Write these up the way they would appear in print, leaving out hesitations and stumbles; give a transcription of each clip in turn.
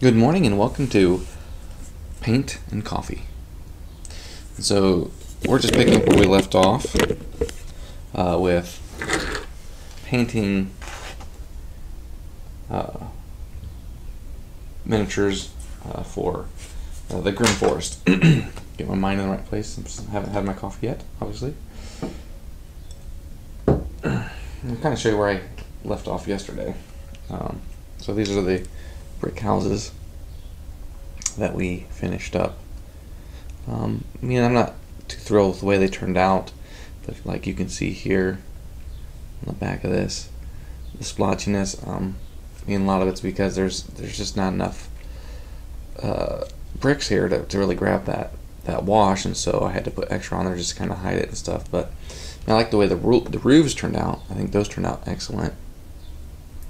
Good morning and welcome to Paint and Coffee. So we're just picking up where we left off with painting miniatures for the Grimm forest. Get my mind in the right place. I haven't had my coffee yet, obviously. I'll kind of show you where I left off yesterday. So these are the brick houses that we finished up. I'm not too thrilled with the way they turned out, but like you can see here on the back of this, the splotchiness. A lot of it's because there's just not enough bricks here to really grab that wash, and so I had to put extra on there just to kind of hide it and stuff. But I like the way the roofs turned out. I think those turned out excellent.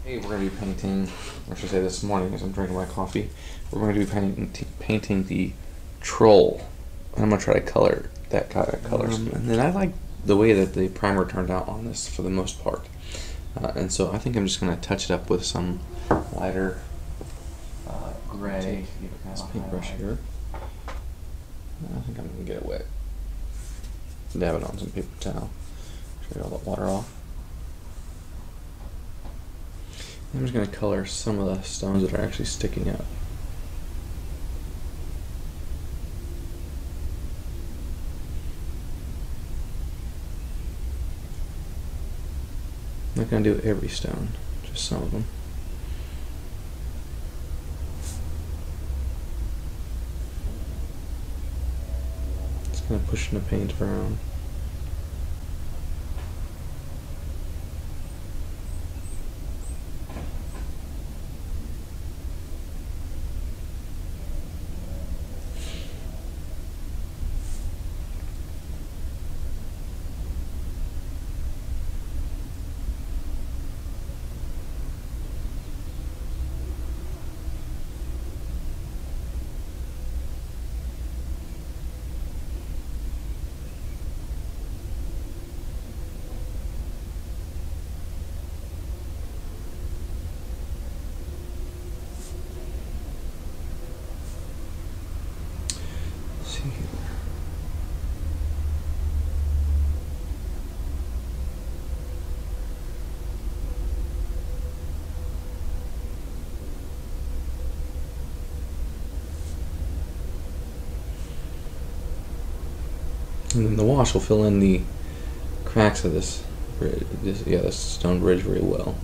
Hey, we're going to be painting, or should I say this morning as I'm drinking my coffee, we're going to be painting the troll. And I'm going to try to color that kind of colors. And then I like the way that the primer turned out on this for the most part. And so I think I'm just going to touch it up with some lighter gray. This paintbrush here. I think I'm going to get it wet. Dab it on some paper towel. Get all that water off. I'm just going to color some of the stones that are actually sticking out. I'm not going to do every stone, just some of them. Just kind of pushing the paint around. See here. And then the wash will fill in the cracks of this bridge, this stone bridge very well.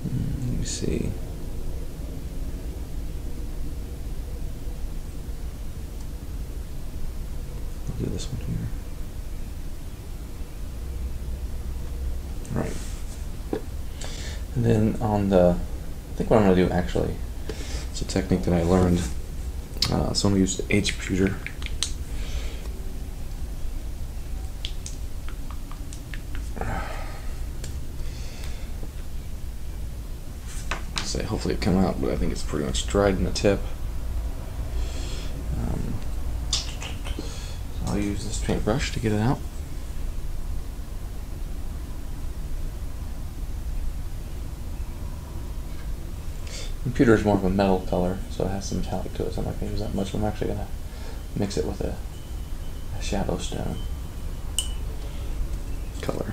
Let me see. I'll do this one here. Right. And then on I think what I'm going to do actually, it's a technique that I learned. So I'm going to use the C.A.G computer. Say hopefully it come out, but I think it's pretty much dried in the tip. I'll use this paintbrush to get it out. Computer is more of a metal color, so it has some metallic to it, so I'm not going to use that much. I'm actually going to mix it with a shadow stone color.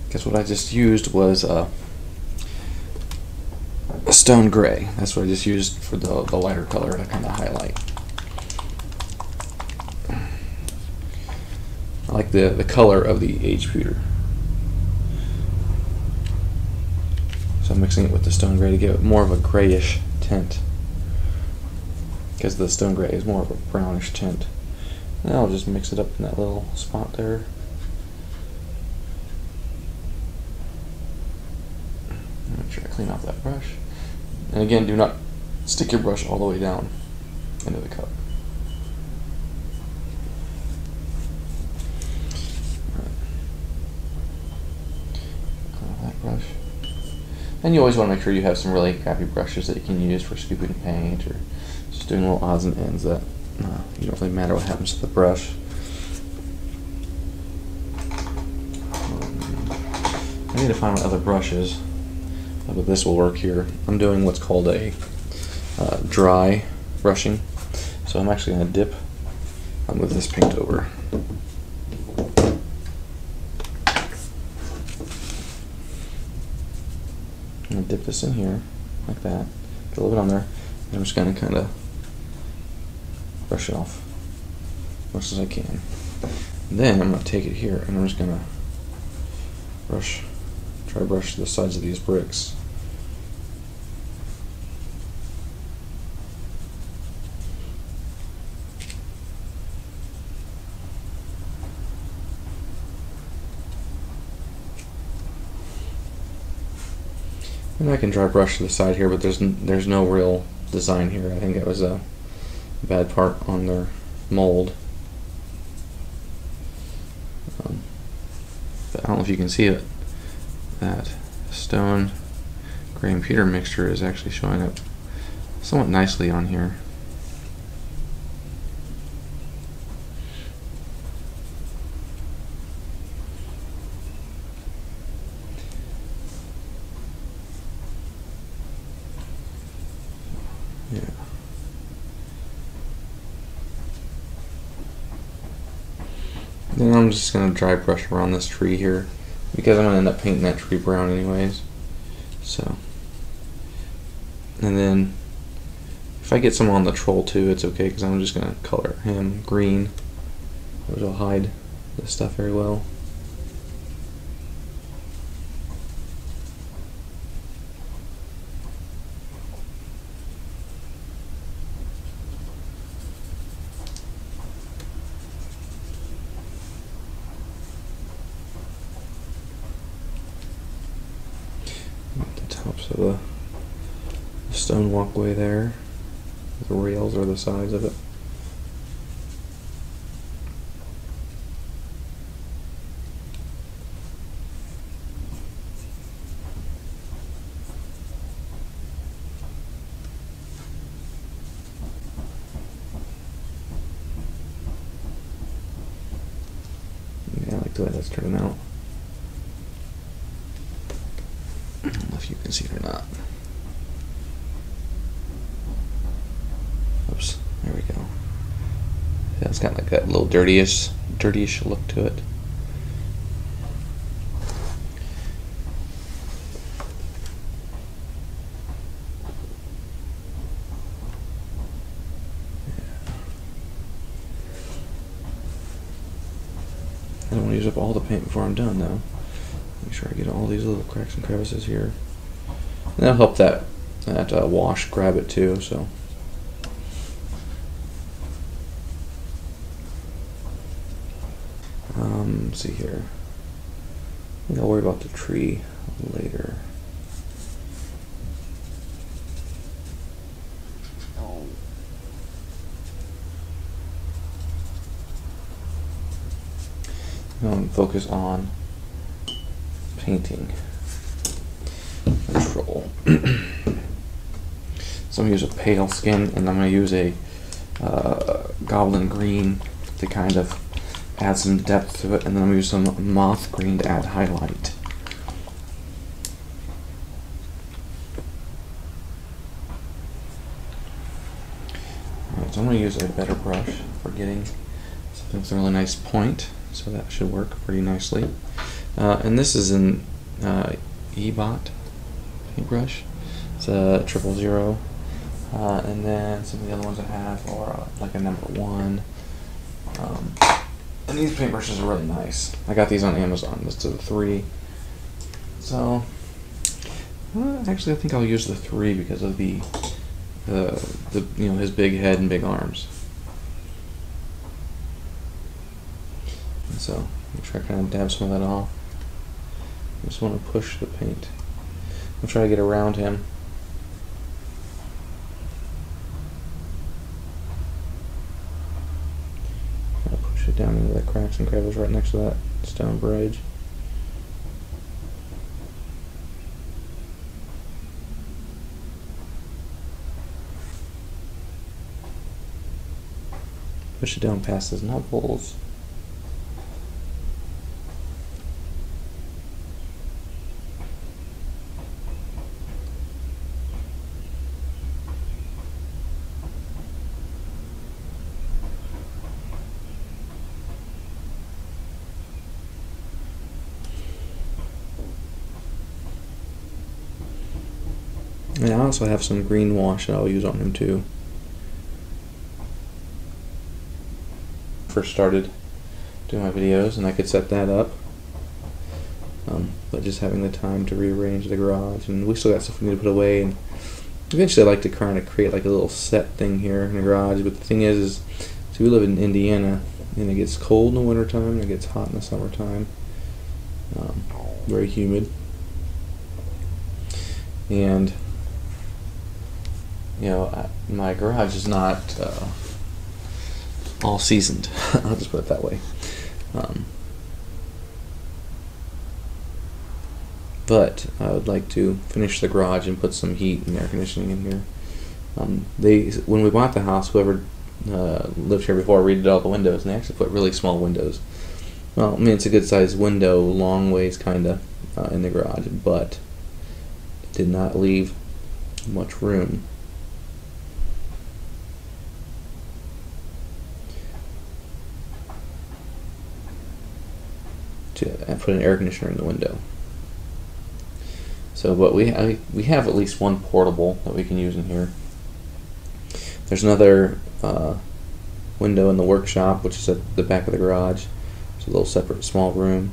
Because what I just used was a stone gray. That's what I just used for the lighter color to kind of highlight. I like the color of the C.A.G pewter. So I'm mixing it with the stone gray to give it more of a grayish tint. Because the stone gray is more of a brownish tint. And I'll just mix it up in that little spot there. Make sure I clean off that brush. And again, do not stick your brush all the way down into the cup. brush. And you always want to make sure you have some really crappy brushes that you can use for scooping paint or just doing little odds and ends that you don't really matter what happens to the brush. I need to find my other brushes, but this will work here. I'm doing what's called a dry brushing, so I'm actually going to dip with this paint over. I'm going to dip this in here like that, get a little bit on there, and I'm just going to kind of brush it off as much as I can. And then I'm going to take it here and I'm just going to try to brush the sides of these bricks. And I can dry brush to the side here, but there's no real design here. I think it was a bad part on their mold. But I don't know if you can see it. That stone gray and pewter mixture is actually showing up somewhat nicely on here. Yeah. Then I'm just going to dry brush around this tree here because I'm going to end up painting that tree brown anyways. So, and then if I get some on the troll too, it's okay because I'm just going to color him green, which will hide this stuff very well. Tops of the stone walkway there, the rails or the sides of it. Yeah, I like the way that's turning out. I don't know if you can see it or not. Oops, there we go. Yeah, it's got like that little dirtyish look to it. I don't want to use up all the paint before I'm done though. Make sure I get all these little cracks and crevices here. And that'll help that wash grab it too, so. Let's see here. I think I'll worry about the tree later. Focus on painting the troll. So I'm going to use a pale skin, and I'm going to use a goblin green to kind of add some depth to it, and then I'm going to use some moth green to add highlight. Alright, so I'm going to use a better brush for getting something with a really nice point, so that should work pretty nicely. And this is an E-Bot paintbrush. It's a 000. And then some of the other ones I have are like a #1. And these paintbrushes are really nice. I got these on Amazon. This is a 3. So actually, I think I'll use the 3 because of the you know, his big head and big arms. And so I'm try to kind of dab some of that off. I just want to push the paint. I'll try to get around him. I'll push it down into the cracks and crevices right next to that stone bridge. Push it down past those nut holes. And I also have some green wash that I'll use on him too. First started doing my videos, and I could set that up. But just having the time to rearrange the garage, and we still got stuff we need to put away. And eventually, I like to kind of create like a little set thing here in the garage. But the thing is so we live in Indiana, and it gets cold in the wintertime, and it gets hot in the summertime. Very humid, and you know, my garage is not all seasoned. I'll just put it that way. But I would like to finish the garage and put some heat and air conditioning in here. When we bought the house, whoever lived here before redid all the windows, and they actually put really small windows. Well, I mean, it's a good sized window, long ways kinda, in the garage, but it did not leave much room. To put an air conditioner in the window. So, but we have at least one portable that we can use in here. There's another window in the workshop, which is at the back of the garage. It's a little separate small room.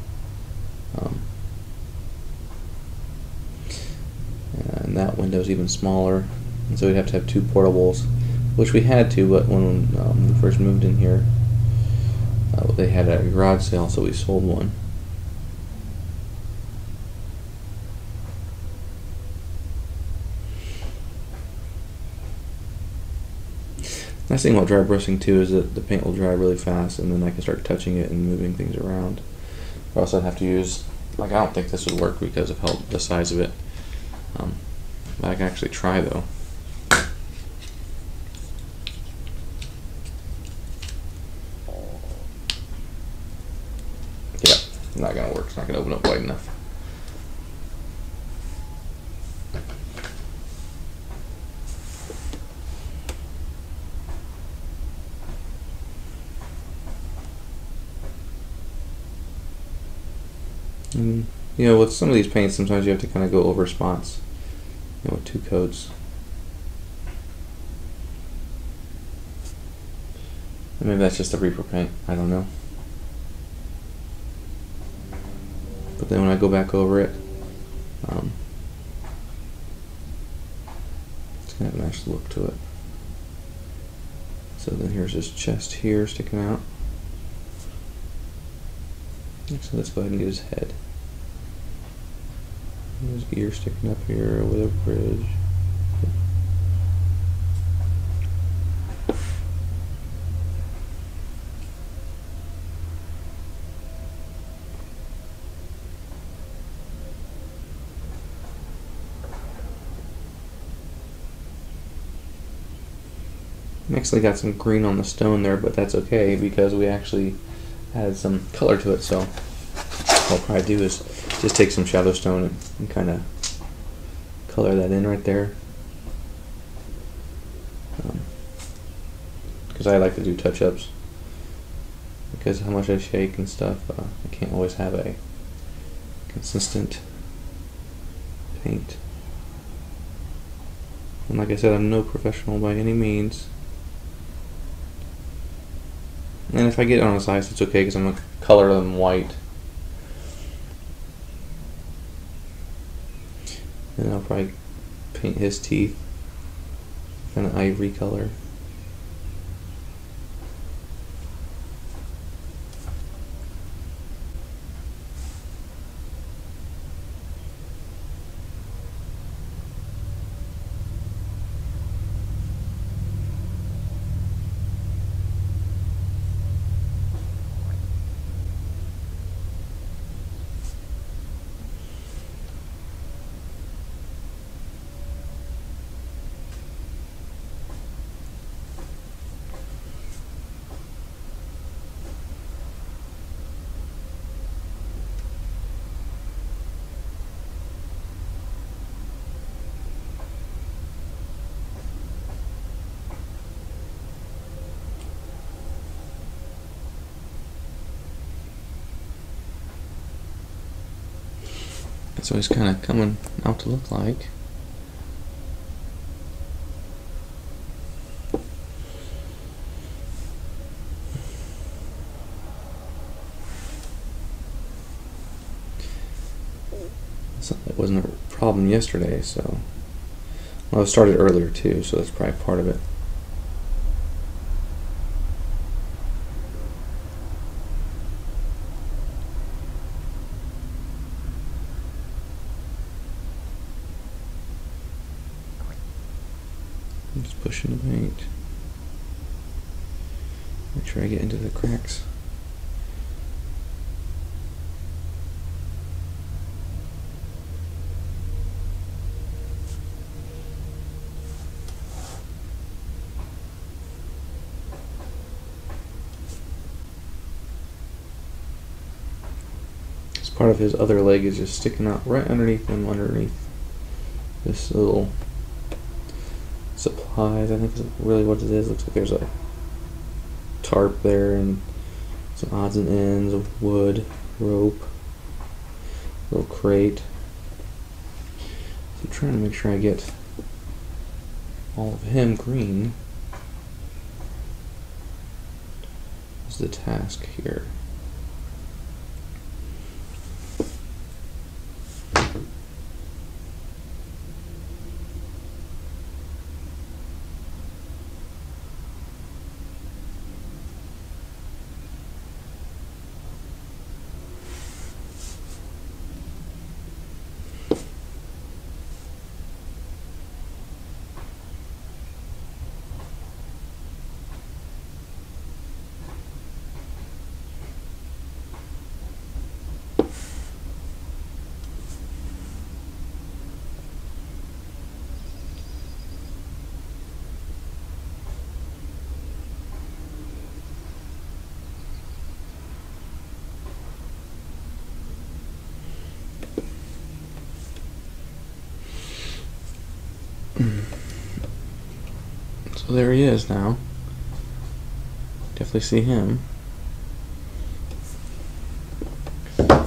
And that window is even smaller, and so we'd have to have two portables, which we had to, but when we first moved in here, they had a garage sale, so we sold one. Nice thing about dry brushing too is that the paint will dry really fast, and then I can start touching it and moving things around. Or else I'd have to use, like, I don't think this would work because of how the size of it. But I can actually try though. Yeah, not gonna work. It's not gonna open up wide enough. And, you know, with some of these paints, sometimes you have to kind of go over spots, you know, with two coats. And maybe that's just a repro paint, I don't know. But then when I go back over it, it's going to have a nice look to it. So then here's his chest here sticking out. So let's go ahead and get his head. And his ear sticking up here over the bridge. Actually got some green on the stone there, but that's okay because we actually added some color to it. So what I'll probably do is just take some shadow stone and kind of color that in right there, because I like to do touch-ups because how much I shake and stuff, I can't always have a consistent paint. And like I said, I'm no professional by any means. And if I get it on his eyes, it's okay because I'm going to color them white. And I'll probably paint his teeth kind of ivory color. That's what he's kind of coming out to look like. That wasn't a problem yesterday, so. Well, it started earlier too, so that's probably part of it. I'm just pushing the paint. Make sure I get into the cracks. Part of his other leg is just sticking out right underneath him, underneath this little supplies. I think is really what it is. Looks like there's a tarp there and some odds and ends of wood, rope, little crate. So I'm trying to make sure I get all of him green. Is the task here. So there he is now. Definitely see him. Get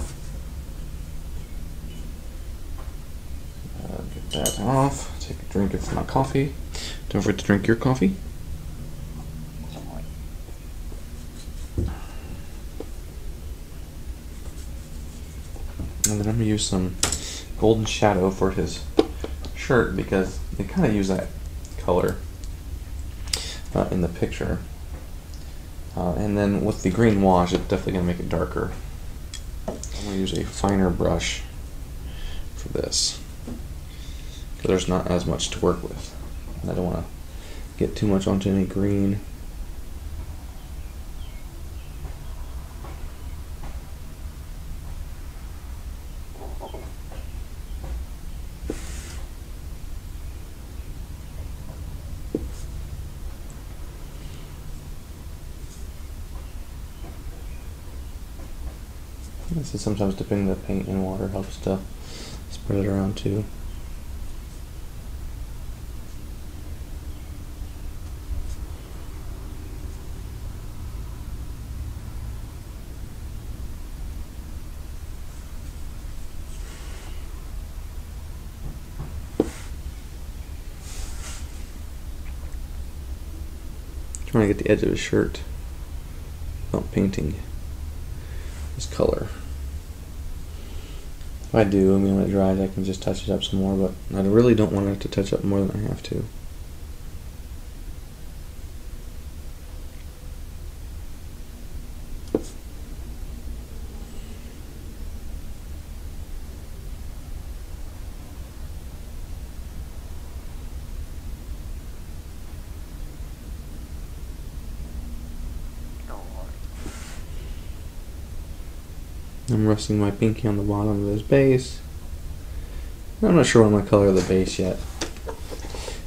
that off. Take a drink of my coffee. Don't forget to drink your coffee. And then I'm going to use some golden shadow for his shirt because they kind of use that color in the picture. And then with the green wash, it's definitely going to make it darker. I'm going to use a finer brush for this because there's not as much to work with. And I don't want to get too much onto any green. So sometimes dipping the paint in water helps to spread it around too. Trying to get the edge of his shirt without painting his color. If I do, I mean when it dries I can just touch it up some more, but I really don't want it to touch up more than I have to. I'm resting my pinky on the bottom of this base. I'm not sure what I'm going to color the base yet.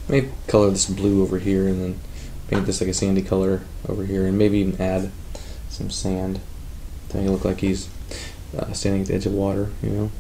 Maybe color this blue over here and then paint this like a sandy color over here and maybe even add some sand to make it look like he's standing at the edge of water, you know.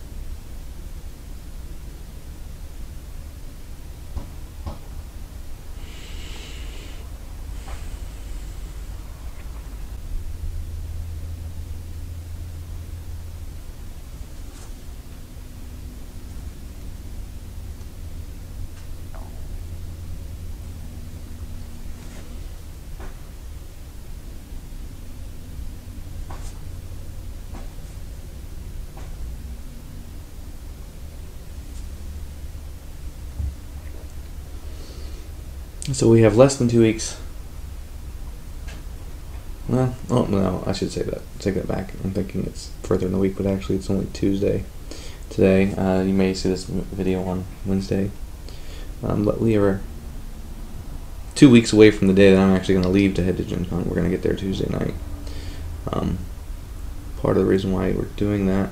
So we have less than 2 weeks. Well, oh no, I should say that. Take that back. I'm thinking it's further in the week, but actually it's only Tuesday today. You may see this video on Wednesday. But we are 2 weeks away from the day that I'm actually going to leave to head to Gen Con. We're going to get there Tuesday night. Part of the reason why we're doing that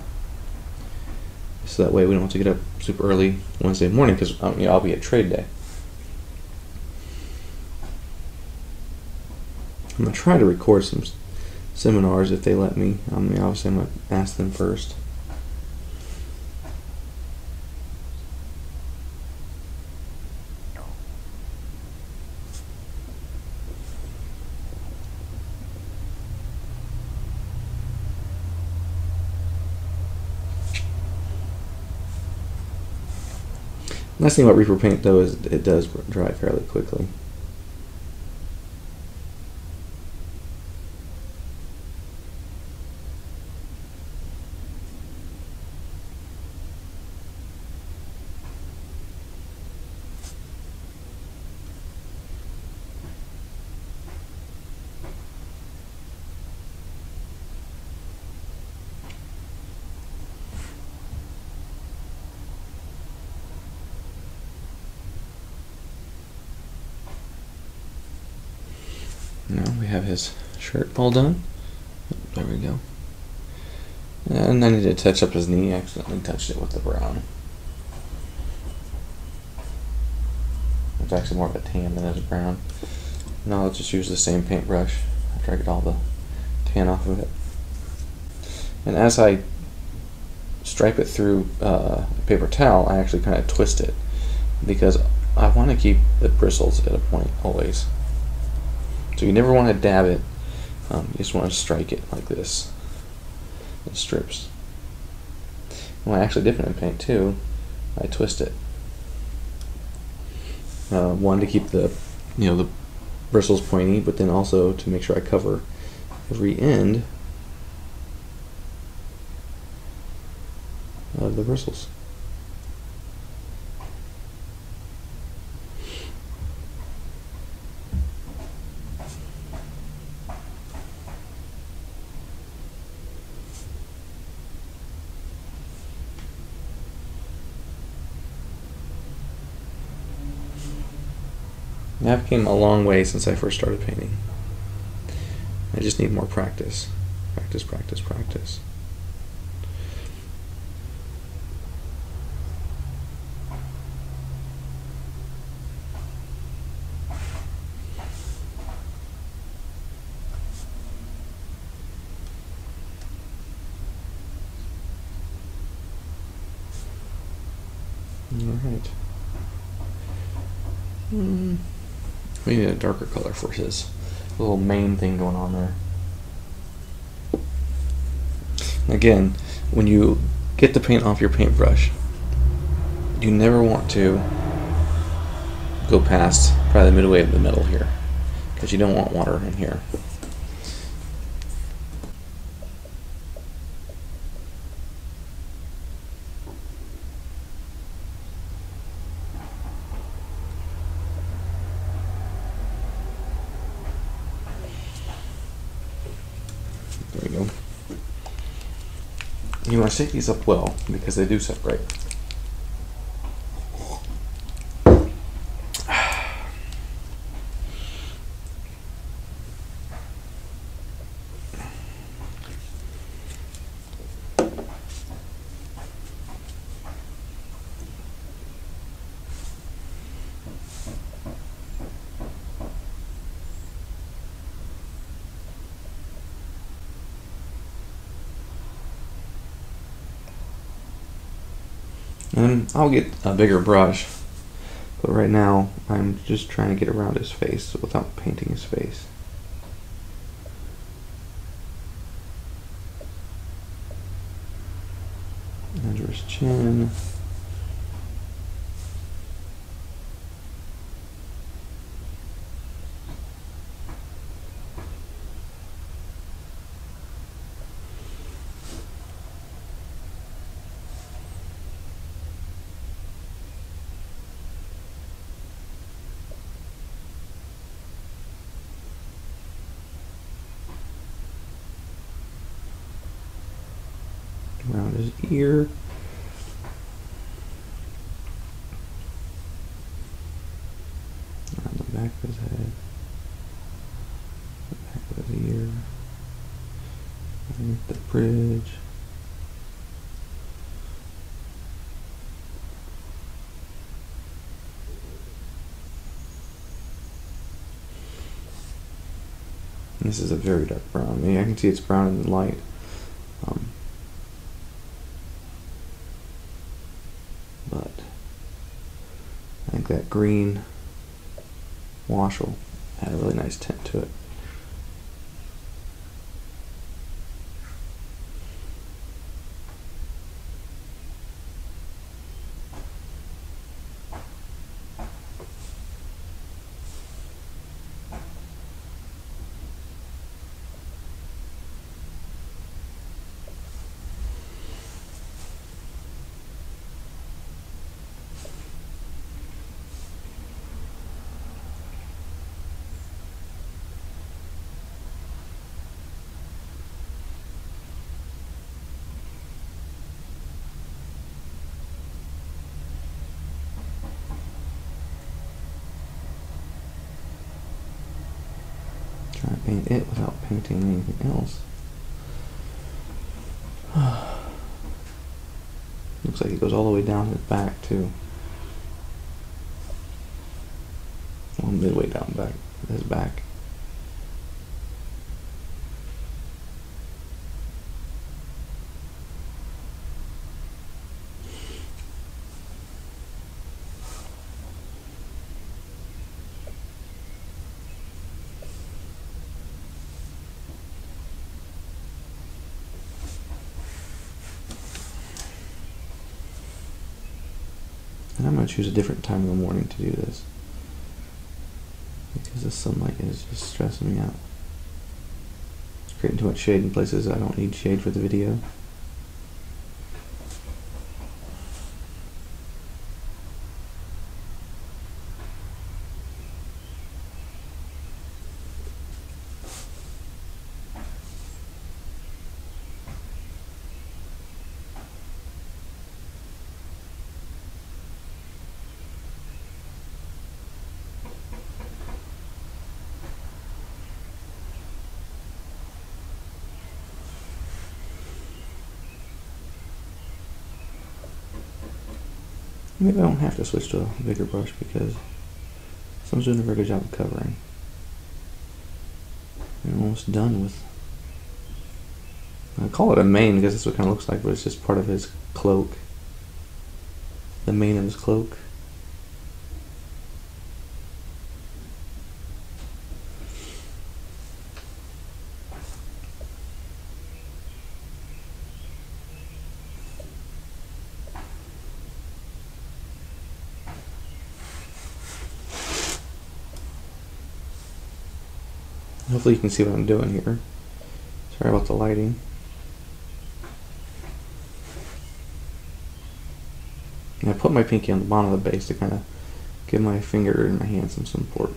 is so that way we don't have to get up super early Wednesday morning, because I'll be at trade day. I'm going to try to record some seminars if they let me. Obviously I'm going to ask them first. Nice thing about Reaper paint though is it does dry fairly quickly. Now we have his shirt all done. There we go. And I need to touch up his knee. I accidentally touched it with the brown. It's actually more of a tan than it is brown. Now I'll just use the same paintbrush after I get all the tan off of it. And as I stripe it through a paper towel, I actually kind of twist it, because I want to keep the bristles at a point always. So you never want to dab it, you just want to strike it like this, in strips. When I actually dip it in paint too, I twist it. One, to keep the the bristles pointy, but then also to make sure I cover every end of the bristles. I've came a long way since I first started painting. I just need more practice. Practice, practice, practice. All right. We need a darker color for his little mane thing going on there. Again, when you get the paint off your paintbrush, you never want to go past probably the midway of the middle here, because you don't want water in here. There we go. You want to shake these up well, because they do separate. And I'll get a bigger brush, but right now I'm just trying to get around his face without painting his face. Under his chin. his ear. Around the back of his head. The back of his ear. Underneath the bridge. This is a very dark brown. I mean, I can see it's brown in the light. But I think that green wash will add a really nice tint to it. Try to paint it without painting anything else. Looks like it goes all the way down his back too. Well, midway down back his back. And I'm going to choose a different time in the morning to do this, because the sunlight is just stressing me out. It's creating too much shade in places I don't need shade for the video. Maybe I don't have to switch to a bigger brush because someone's doing a very good job of covering. I'm almost done with, I call it a mane because that's what it kind of looks like, but it's just part of his cloak. The mane of his cloak. Hopefully you can see what I'm doing here. Sorry about the lighting. And I put my pinky on the bottom of the base to kind of give my finger and my hand some support.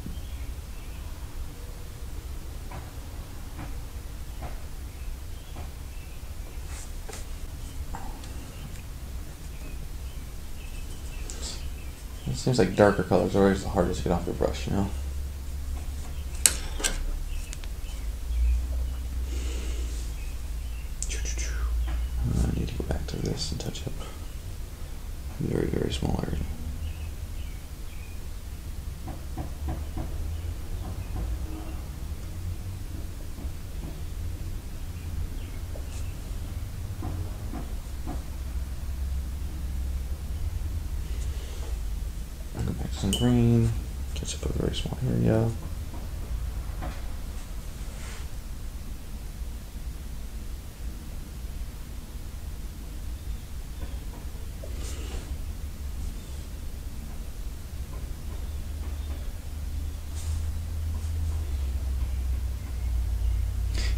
It seems like darker colors are always the hardest to get off the brush, you know? I need to go back to this and touch up a very, very small area. Go back to some green, touch up a very small area.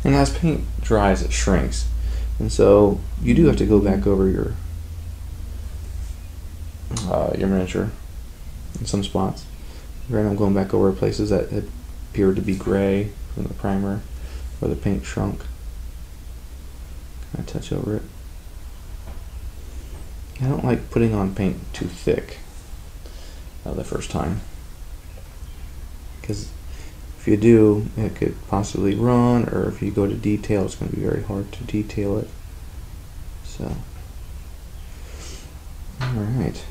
And as paint dries, it shrinks. And so you do have to go back over your miniature in some spots. Right now I'm going back over places that had appeared to be gray from the primer where the paint shrunk. Kind of touch over it. I don't like putting on paint too thick the first time, because if you do, it could possibly run, or if you go to detail, it's going to be very hard to detail it. So, alright.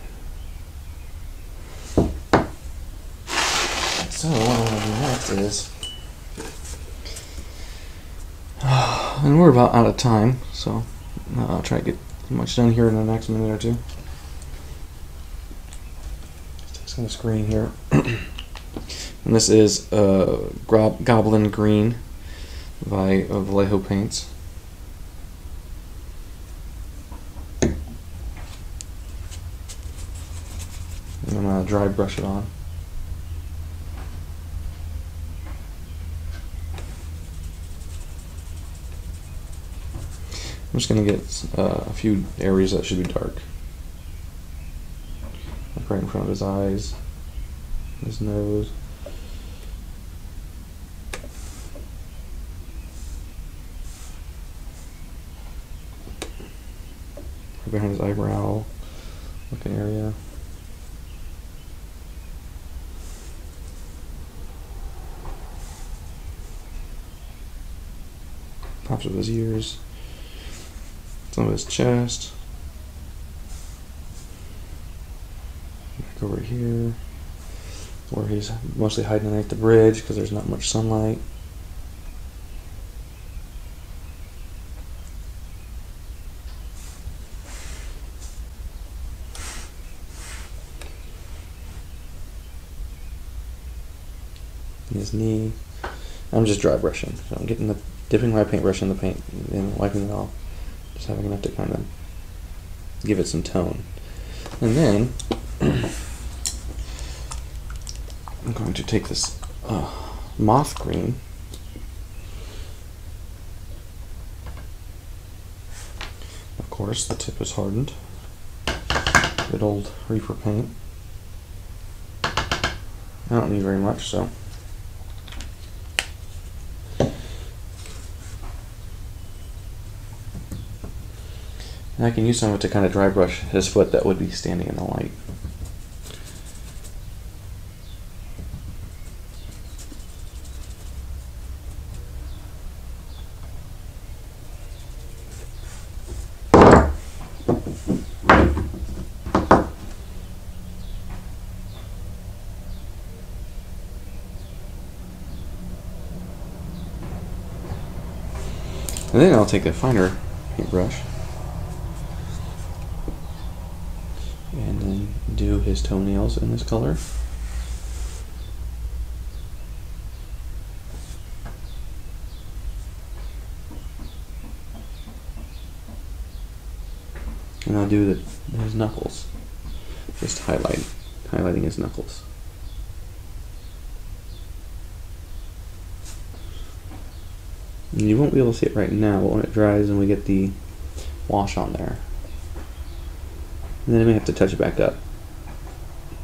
So, what I'm going to do next is, and we're about out of time, so I'll try to get as much done here in the next minute or two. Just on the screen here. And this is Goblin Green by Vallejo Paints. And I'm going to dry brush it on. I'm just going to get a few areas that should be dark. Like right in front of his eyes, his nose. Behind his eyebrow looking area. Tops of his ears. Some of his chest. Back over here, where he's mostly hiding underneath the bridge because there's not much sunlight. His knee. I'm just dry brushing, so I'm dipping my paintbrush in the paint and wiping it off, just having enough to kind of give it some tone. And then I'm going to take this moth green, of course the tip is hardened, good old Reaper paint. I don't need very much, so and I can use some of it to kind of dry brush his foot that would be standing in the light. And then I'll take a finer paintbrush and then do his toenails in this color. And I'll do his knuckles, just highlighting his knuckles. And you won't be able to see it right now, but when it dries and we get the wash on there, and then I may have to touch it back up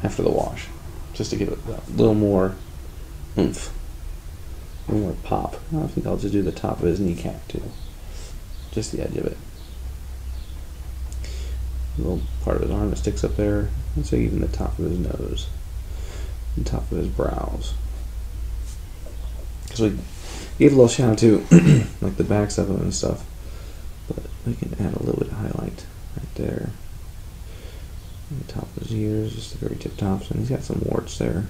after the wash, just to give it a little more oomph, a little more pop. I think I'll just do the top of his kneecap too, just the edge of it. A little part of his arm that sticks up there, and so even the top of his nose, and top of his brows. Because we gave a little shadow to like the backs of them and stuff, but we can add a little bit of highlight right there. On the top of his ears, just the very tip tops, and he's got some warts there,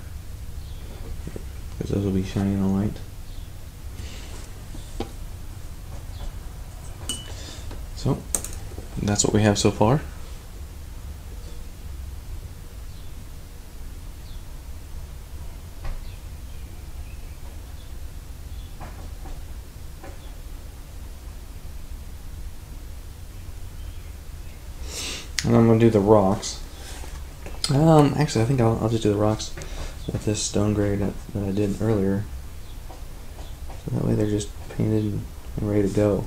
because those will be shining in the light. So, that's what we have so far. And I'm going to do the rocks. Actually, I think I'll just do the rocks with this stone gray that I did earlier. So that way they're just painted and ready to go.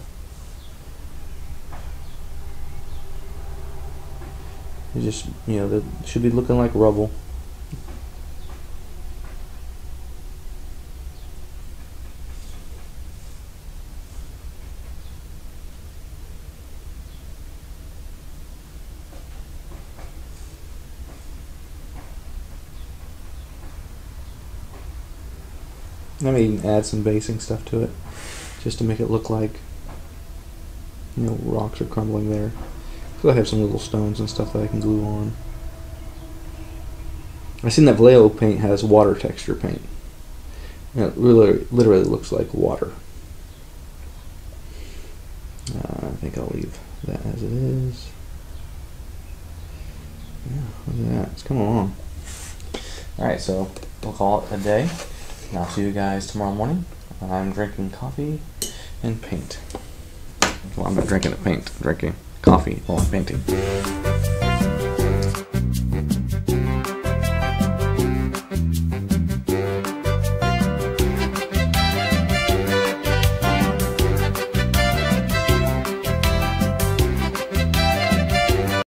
They just, they should be looking like rubble. I may even add some basing stuff to it, just to make it look like, you know, rocks are crumbling there. So I have some little stones and stuff that I can glue on. I've seen that Vallejo paint has water texture paint. And it really, literally looks like water. I think I'll leave that as it is. Yeah, look at that. It's coming along. Alright, so we'll call it a day. And I'll see you guys tomorrow morning. I'm drinking coffee and paint. Well, I'm not drinking a paint. I'm drinking coffee while I'm painting.